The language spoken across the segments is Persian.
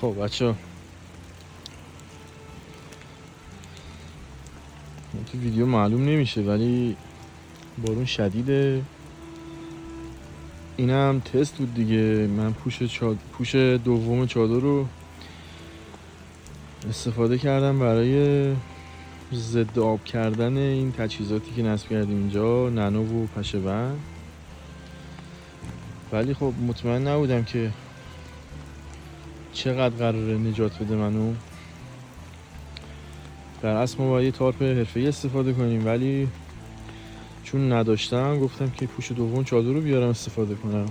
خب بچه تو ویدیو معلوم نمیشه ولی بارون شدیده. اینم تست بود دیگه. من پوش دوم چادر رو استفاده کردم برای ضد آب کردن این تجهیزاتی که نصب کردیم اینجا، ننو و پشه بند. ولی خب مطمئن نبودم که چقدر قراره نجات بده منو. در اصل ما باید یه تارپ حرفه‌ای استفاده کنیم ولی چون نداشتم گفتم که پوش دوم چادر رو بیارم استفاده کنم.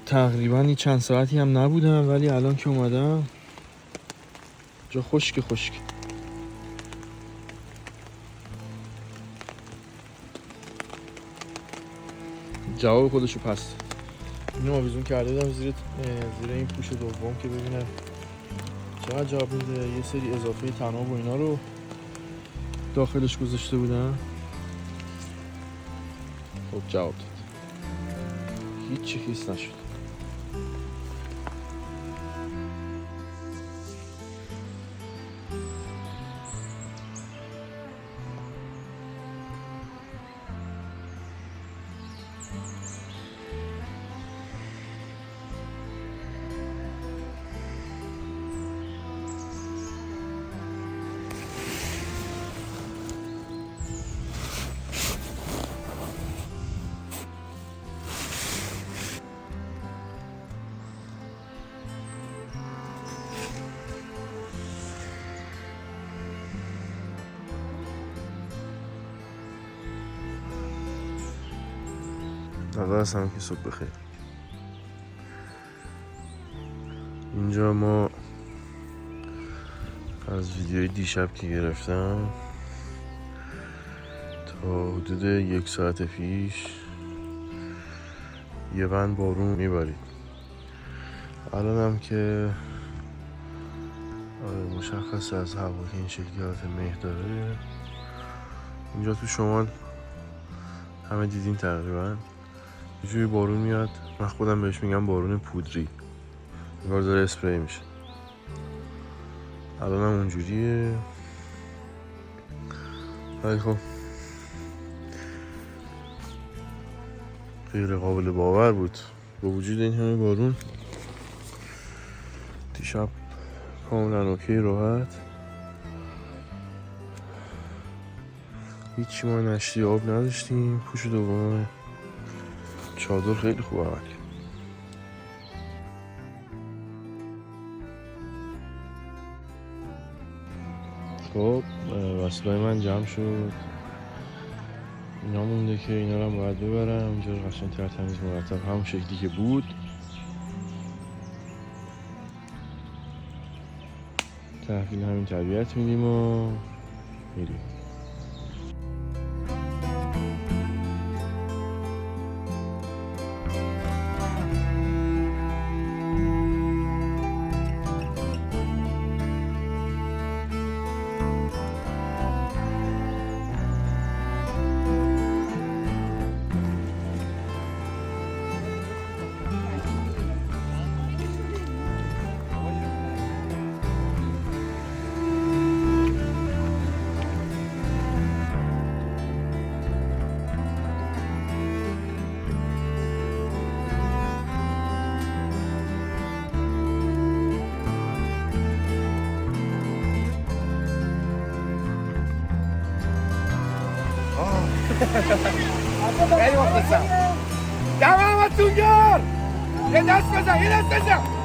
تقریبا چند ساعتی هم نبودم ولی الان که اومدم جا خشک. جواب خودشو پس اینو آویزون کرده بودم زیر این پوش دوم که ببینم چقدر جواب میده. یه سری اضافه تناب و اینا رو داخلش گذاشته بودم. خب جواب داد، هیچی خیس نشد. اول از همه که صبح بخیر. اینجا ما از ویدیوی دیشب که گرفتم تا حدود 1 ساعت پیش یه بند بارون میبارید. الان هم که مشخص از هوا که این شکلی حالت مه داره. اینجا تو شمال همه دیدین تقریبا یه جوری بارون میاد. من خودم بهش میگم بارون پودری، انگار داره اسپری میشه. الان هم اونجوریه ولی خب غیر قابل باور بود با وجود این همه بارون. دیشب کاملا اوکی راحت، هیچی ما نشتی آب نداشتیم. پوش دوم چادر خیلی خوب عمل کرد. خب وسایل من جمع شد، اینا مونده که اینا رو هم باید ببرم. اینجا قشنگ تمیز مرتب همون شکلی که بود. تحویل همین طبیعت میدیم و میریم. خیلی مخلصم. دم همتون گرم. یه دست بزن.